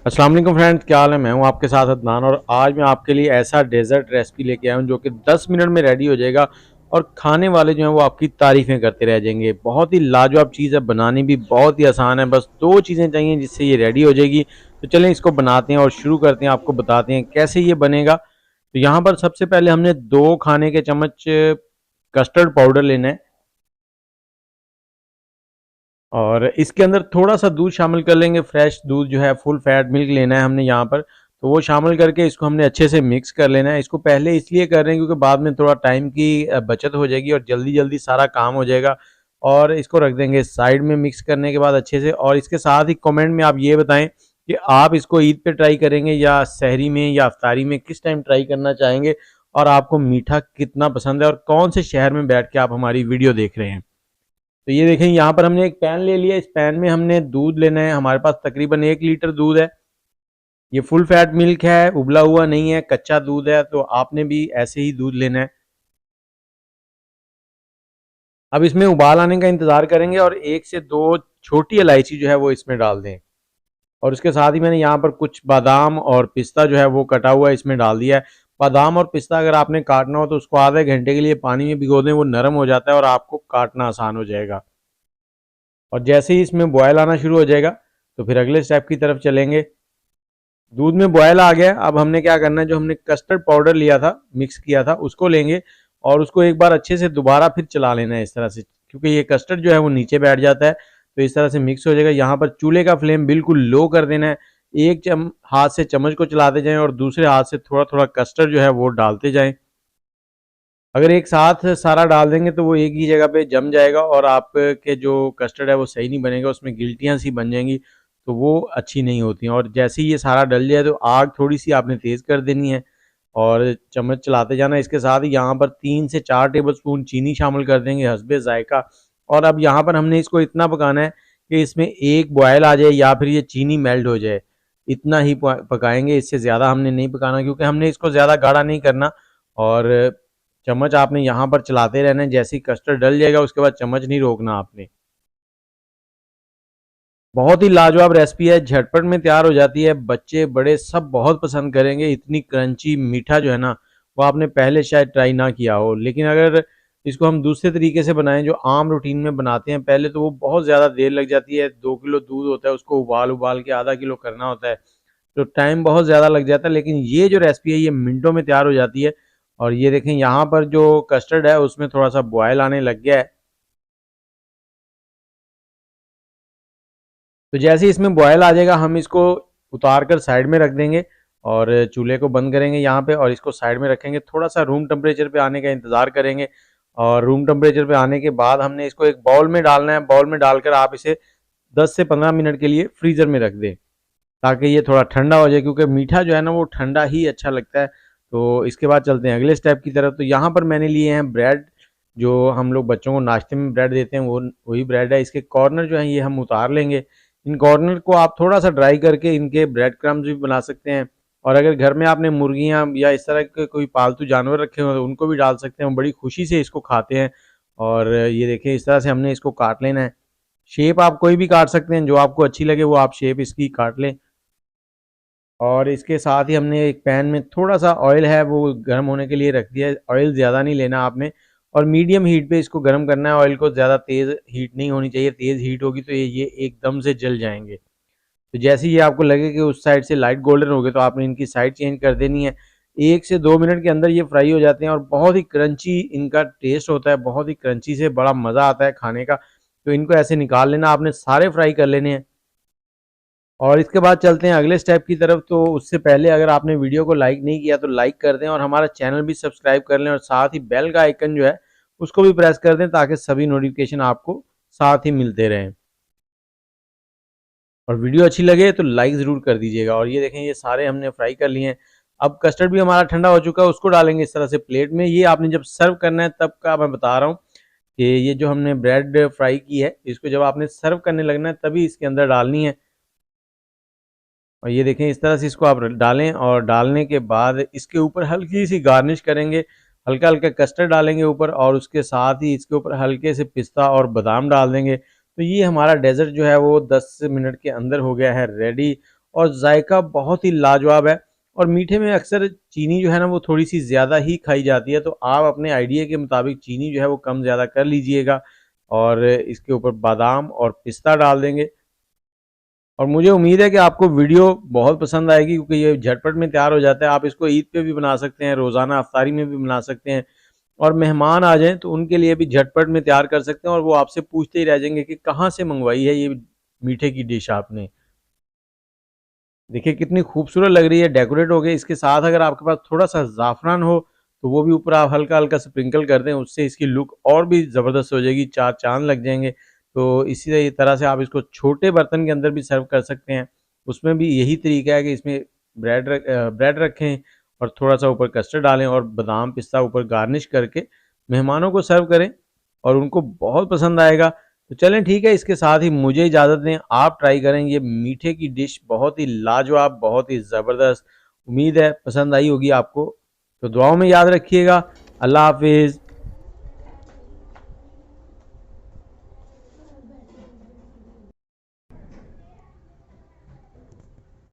अस्सलाम वालेकुम फ्रेंड्स, क्या हाल है। मैं हूं आपके साथ अदनान और आज मैं आपके लिए ऐसा डेजर्ट रेसिपी लेके आया हूं जो कि 10 मिनट में रेडी हो जाएगा और खाने वाले जो हैं वो आपकी तारीफ़ें करते रह जाएंगे। बहुत ही लाजवाब चीज़ है, बनानी भी बहुत ही आसान है। बस दो चीज़ें चाहिए जिससे ये रेडी हो जाएगी। तो चलें इसको बनाते हैं और शुरू करते हैं, आपको बताते हैं कैसे ये बनेगा। तो यहाँ पर सबसे पहले हमने 2 खाने के चम्मच कस्टर्ड पाउडर लेना है और इसके अंदर थोड़ा-सा दूध शामिल कर लेंगे। फ्रेश दूध जो है, फुल फैट मिल्क लेना है हमने यहाँ पर। तो वो शामिल करके इसको हमने अच्छे से मिक्स कर लेना है। इसको पहले इसलिए कर रहे हैं क्योंकि बाद में थोड़ा टाइम की बचत हो जाएगी और जल्दी-जल्दी सारा काम हो जाएगा। और इसको रख देंगे साइड में मिक्स करने के बाद अच्छे से। और इसके साथ ही कमेंट में आप ये बताएँ कि आप इसको ईद पे ट्राई करेंगे या सहरी में या इफ्तारी में, किस टाइम ट्राई करना चाहेंगे और आपको मीठा कितना पसंद है और कौन से शहर में बैठ के आप हमारी वीडियो देख रहे हैं। तो ये देखें, यहाँ पर हमने एक पैन ले लिया। इस पैन में हमने दूध लेना है। हमारे पास तकरीबन 1 लीटर दूध है। ये फुल फैट मिल्क है, उबला हुआ नहीं है, कच्चा दूध है। तो आपने भी ऐसे ही दूध लेना है। अब इसमें उबाल आने का इंतज़ार करेंगे और 1 से 2 छोटी इलायची जो है वो इसमें डाल दें। और उसके साथ ही मैंने यहाँ पर कुछ बादाम और पिस्ता जो है वो कटा हुआ इसमें डाल दिया है। बादाम और पिस्ता अगर आपने काटना हो तो उसको आधे घंटे के लिए पानी में भिगो दें, वो नरम हो जाता है और आपको काटना आसान हो जाएगा। और जैसे ही इसमें बॉयल आना शुरू हो जाएगा तो फिर अगले स्टेप की तरफ चलेंगे। दूध में बॉयल आ गया। अब हमने क्या करना है, जो हमने कस्टर्ड पाउडर लिया था, मिक्स किया था, उसको लेंगे और उसको एक बार अच्छे से दोबारा फिर चला लेना है इस तरह से, क्योंकि ये कस्टर्ड जो है वो नीचे बैठ जाता है। तो इस तरह से मिक्स हो जाएगा। यहाँ पर चूल्हे का फ्लेम बिल्कुल लो कर देना है। एक हाथ से चम्मच को चलाते जाएं और दूसरे हाथ से थोड़ा थोड़ा कस्टर्ड जो है वो डालते जाएं। अगर एक साथ सारा डाल देंगे तो वो एक ही जगह पे जम जाएगा और आपके जो कस्टर्ड है वो सही नहीं बनेगा, उसमें गिल्टियाँ सी बन जाएंगी। तो वो अच्छी नहीं होती हैं। और जैसे ही ये सारा डल जाए तो आग थोड़ी सी आपने तेज़ कर देनी है और चम्मच चलाते जाना। इसके साथ ही यहाँ पर 3 से 4 टेबल स्पून चीनी शामिल कर देंगे हस्बे ज़ायका। और अब यहाँ पर हमने इसको इतना पकाना है कि इसमें एक बॉयल आ जाए या फिर ये चीनी मेल्ट हो जाए। इतना ही पकाएंगे, इससे ज़्यादा हमने नहीं पकाना क्योंकि हमने इसको ज़्यादा गाढ़ा नहीं करना। और चम्मच आपने यहाँ पर चलाते रहना है। जैसे ही कस्टर्ड डल जाएगा उसके बाद चम्मच नहीं रोकना आपने। बहुत ही लाजवाब रेसिपी है, झटपट में तैयार हो जाती है। बच्चे बड़े सब बहुत पसंद करेंगे। इतनी क्रंची मीठा जो है ना, वो आपने पहले शायद ट्राई ना किया हो। लेकिन अगर इसको हम दूसरे तरीके से बनाएं जो आम रूटीन में बनाते हैं, पहले तो वो बहुत ज़्यादा देर लग जाती है। 2 किलो दूध होता है, उसको उबाल उबाल के आधा किलो करना होता है, तो टाइम बहुत ज़्यादा लग जाता है। लेकिन ये जो रेसिपी है ये मिनटों में तैयार हो जाती है। और ये देखें, यहाँ पर जो कस्टर्ड है उसमें थोड़ा सा बॉयल आने लग गया है। तो जैसे ही इसमें बॉयल आ जाएगा हम इसको उतार कर साइड में रख देंगे और चूल्हे को बंद करेंगे यहाँ पे और इसको साइड में रखेंगे। थोड़ा सा रूम टेम्परेचर पे आने का इंतज़ार करेंगे और रूम टेम्परेचर पे आने के बाद हमने इसको एक बाउल में डालना है। बाउल में डालकर आप इसे 10 से 15 मिनट के लिए फ्रीज़र में रख दें ताकि ये थोड़ा ठंडा हो जाए, क्योंकि मीठा जो है ना वो ठंडा ही अच्छा लगता है। तो इसके बाद चलते हैं अगले स्टेप की तरफ। तो यहाँ पर मैंने लिए हैं ब्रेड, जो हम लोग बच्चों को नाश्ते में ब्रेड देते हैं, वो वही ब्रेड है। इसके कॉर्नर जो हैं ये हम उतार लेंगे। इन कॉर्नर को आप थोड़ा सा ड्राई करके इनके ब्रेड क्रम्स भी बना सकते हैं। और अगर घर में आपने मुर्गियाँ या इस तरह के कोई पालतू जानवर रखे हो तो उनको भी डाल सकते हैं, वो बड़ी खुशी से इसको खाते हैं। और ये देखिए, इस तरह से हमने इसको काट लेना है। शेप आप कोई भी काट सकते हैं, जो आपको अच्छी लगे वो आप शेप इसकी काट लें। और इसके साथ ही हमने एक पैन में थोड़ा-सा ऑयल है वो गर्म होने के लिए रख दिया है। ऑयल ज़्यादा नहीं लेना आपने और मीडियम हीट पे इसको गर्म करना है। ऑयल को ज़्यादा तेज़ हीट नहीं होनी चाहिए, तेज़ हीट होगी तो ये एकदम से जल जाएँगे। तो जैसे ही ये आपको लगे कि उस साइड से लाइट गोल्डन हो गए तो आपने इनकी साइड चेंज कर देनी है। 1 से 2 मिनट के अंदर ये फ्राई हो जाते हैं और बहुत ही क्रंची इनका टेस्ट होता है, बहुत ही क्रंची से बड़ा मज़ा आता है खाने का। तो इनको ऐसे निकाल लेना, आपने सारे फ्राई कर लेने हैं। और इसके बाद चलते हैं अगले स्टेप की तरफ। तो उससे पहले अगर आपने वीडियो को लाइक नहीं किया तो लाइक कर दें और हमारा चैनल भी सब्सक्राइब कर लें और साथ ही बेल का आइकन जो है उसको भी प्रेस कर दें ताकि सभी नोटिफिकेशन आपको साथ ही मिलते रहें। और वीडियो अच्छी लगे तो लाइक ज़रूर कर दीजिएगा। और ये देखें, ये सारे हमने फ्राई कर लिए हैं। अब कस्टर्ड भी हमारा ठंडा हो चुका है, उसको डालेंगे इस तरह से प्लेट में। ये आपने जब सर्व करना है तब का मैं बता रहा हूँ कि ये जो हमने ब्रेड फ्राई की है इसको जब आपने सर्व करने लगना है तभी इसके अंदर डालनी है। और ये देखें, इस तरह से इसको आप डालें और डालने के बाद इसके ऊपर हल्की सी गार्निश करेंगे। हल्का हल्का कस्टर्ड डालेंगे ऊपर और उसके साथ ही इसके ऊपर हल्के से पिस्ता और बादाम डाल देंगे। तो ये हमारा डेजर्ट जो है वो 10 मिनट के अंदर हो गया है रेडी। और जायका बहुत ही लाजवाब है। और मीठे में अक्सर चीनी जो है ना वो थोड़ी सी ज़्यादा ही खाई जाती है, तो आप अपने आइडिया के मुताबिक चीनी जो है वो कम ज़्यादा कर लीजिएगा। और इसके ऊपर बादाम और पिस्ता डाल देंगे। और मुझे उम्मीद है कि आपको वीडियो बहुत पसंद आएगी, क्योंकि ये झटपट में तैयार हो जाता है। आप इसको ईद पे भी बना सकते हैं, रोज़ाना अफ्तारी में भी बना सकते हैं, और मेहमान आ जाएँ तो उनके लिए भी झटपट में तैयार कर सकते हैं, और वो आपसे पूछते ही रह जाएँगे कि कहाँ से मंगवाई है ये मीठे की डिश आपने। देखिए कितनी खूबसूरत लग रही है, डेकोरेट हो गई। इसके साथ अगर आपके पास थोड़ा-सा ज़ाफ़रान हो, तो वो भी ऊपर आप हल्का-हल्का स्प्रिंकल कर दें, उससे इसकी लुक और भी ज़बरदस्त हो जाएगी, चार चाँद लग जाएँगे। तो इसी तरह से आप इसको छोटे बर्तन के अंदर भी सर्व कर सकते हैं। उसमें भी यही तरीका है कि इसमें ब्रेड रखें और थोड़ा-सा ऊपर कस्टर्ड डालें और बादाम, पिस्ता ऊपर गार्निश करके मेहमानों को सर्व करें, और उनको बहुत पसंद आएगा। तो चलें ठीक है, इसके साथ ही मुझे इजाज़त दें। आप ट्राई करें ये मीठे की डिश, बहुत ही लाजवाब, बहुत ही ज़बरदस्त। उम्मीद है पसंद आई होगी आपको। तो दुआओं में याद रखिएगा। अल्लाह हाफ़िज़।